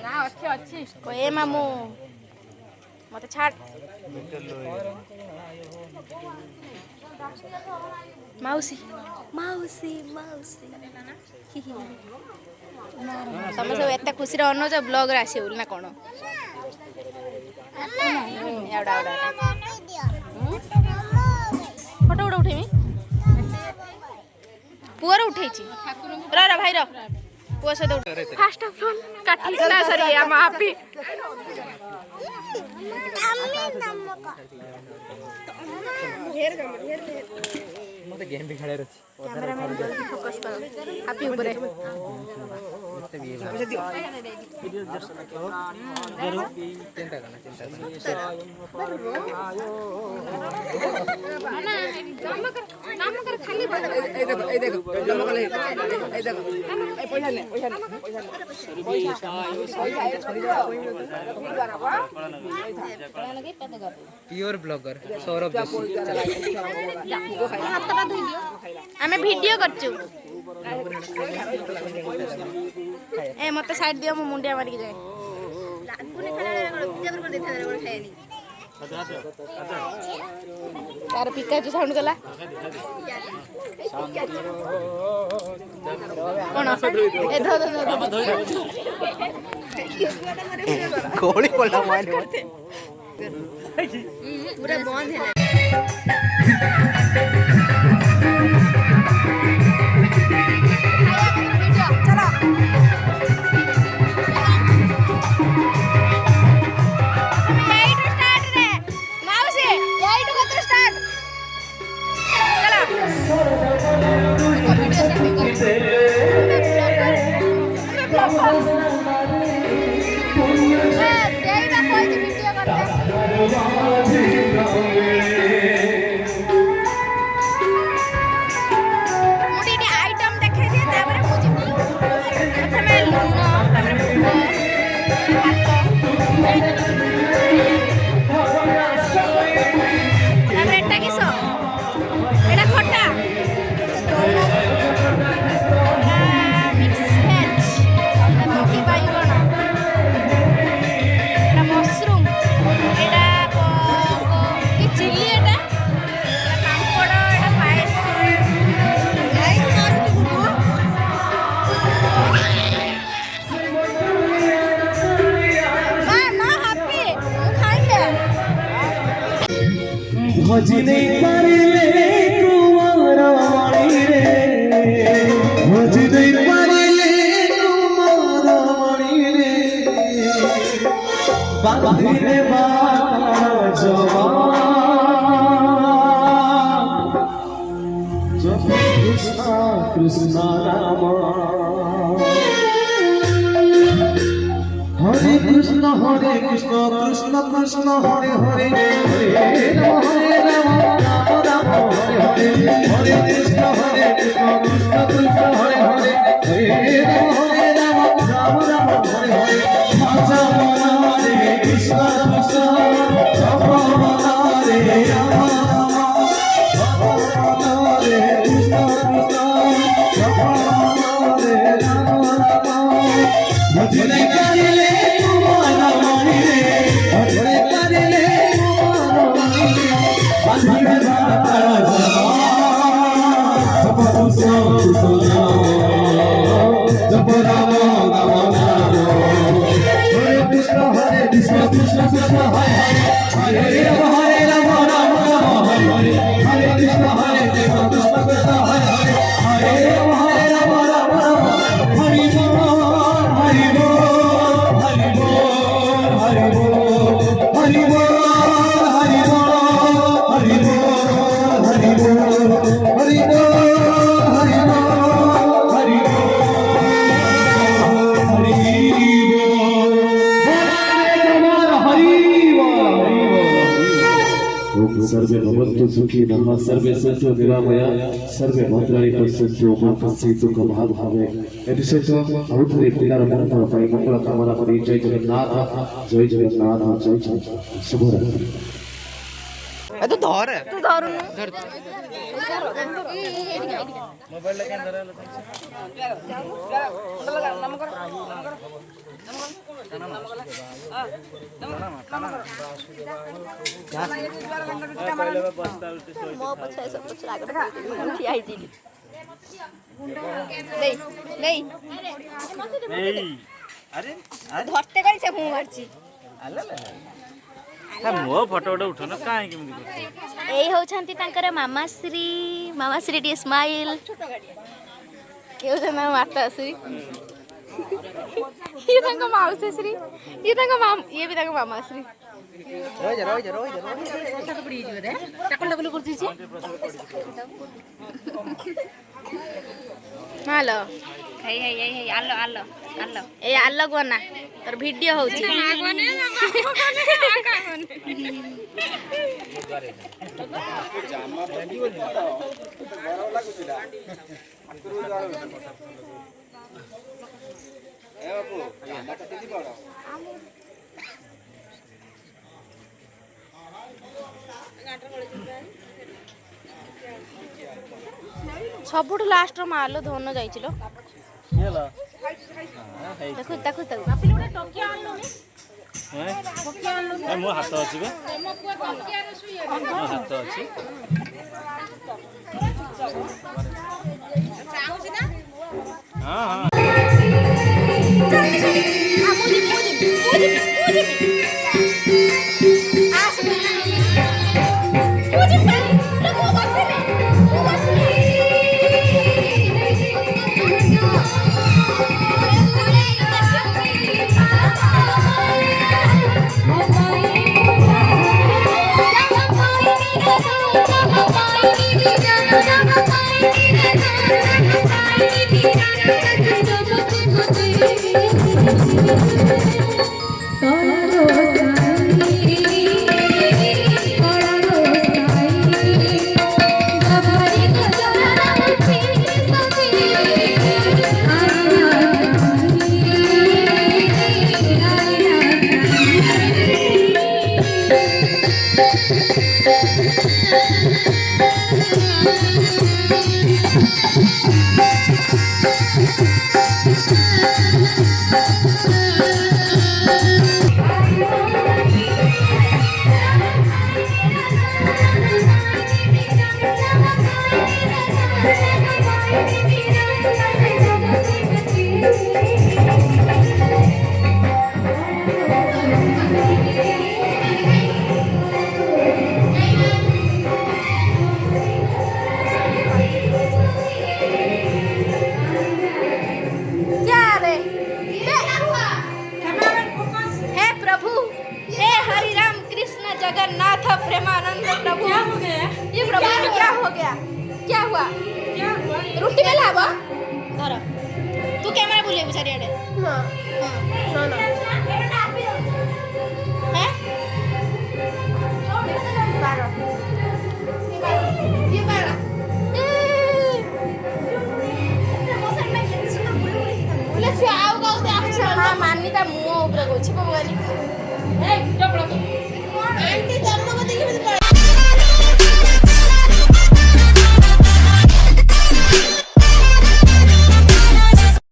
ना अच्छे अच्छी कोई मामू मत छाड़ माउसी माउसी माउसी तुम सब एत खुशी अनुज ब्लॉग रे आसी ना कौन फोटो गोटे उठेमी पुअर उठे भाई पुआ सहित फास्ट ऑफ ऑल काटी ना सॉरी हम हैप्पी मते गेम भी खेले रछि कैमरामैन जल्दी फोकस करो हैप्पी ऊपर चिंता करना नाम कर खाली ए देखो जमा कर ए देखो ए पैसा ले प्योर ब्लॉगर सौरभ जोशी आमे वीडियो करछु ए मते साइड दियो मु मुंडिया मारी के जाए लागुने खाना पूजा कर देथा रे खायनी तार पिकाचू साउंड कला कोन ए धो कोली पड़ा मार पूरा बंद है भजने पारिले कुमार मणि रे भजने पारिले कुमार मणि रे बांधिले बाण जवान कृष्ण कृष्ण राम हरे कृष्ण कृष्ण कृष्ण हरे हरे हरे राम राम राम हरे हरे हरे कृष्ण कृष्ण कृष्ण हरे हरे हरे राम राम राम हरे हरे माचा मना रे कृष्ण कृष्ण जप मना रे राम राम रे कृष्ण कृष्ण जप मना रे राम राम भजने करिले सर्वे भवन्तु सुखिनः सर्वे सन्तु निरामया सर्वे भद्राणि पश्यन्तु मा कश्चित् दुःखभाग्भवे एति सहित ଆଉ ଥରେ ପିଲାର ମଙ୍ଗଳ ପାଇଁ ମଙ୍ଗଳ କାମନା କରି ଜୟ ଜଗନ୍ନାଥ ଜୟ ଜଗନ୍ନାଥ ଜୟ ଜଗନ୍ନାଥ ଶୁଭରାତ୍ରି। ए तू धर तू धरुनु धर मोबाइल लेके धर ମୋ ପଛରେ ସବୁ ପଛରେ ଆଗ ଠିଆ ହେଇଛି ନେଇ ନେଇ अरे ଧରତେ କରି ସେ ମୁଁ ମାରଛି मो फोटो उठो ना कहीं केମିତି करछ ଏଇ ହଉଛନ୍ତି ତାଙ୍କର ମାମାଶ୍ରୀ ମାମାଶ୍ରୀ ଟିକେ ସ୍ମାଇଲ ଇଏ ହଉଛନ୍ତି ତାଙ୍କ ମାତାଶ୍ରୀ ଇଏ ତାଙ୍କ ମାଉସୀଶ୍ରୀ ଇଏ ତାଙ୍କ ଇଏ ବି ତାଙ୍କ ମାମାଶ୍ରୀ रोज रोज रोज ହାଲୋ ହେଇ ହେଇ ହେଇ ହେଇ ଆଲ ଆଲ ଆଲ ଏଇ ଆଲୋକ ନା ତୋର ଭିଡିଓ ହଉଛି ସବୁଠୁ ଲାଷ୍ଟ ର ମାଲ ଧନ ଯାଇছিল ଦେଖୁ ତାକୁ ତାକୁ मो हाथ अछि बे मो हाथ अछि हां हां जगन्नाथ प्रेमानंद प्रभु ये प्रभु क्या हो गया क्या हुआ रोटी बेला हवा धर तू कैमरा बुले चारिआडे हां हां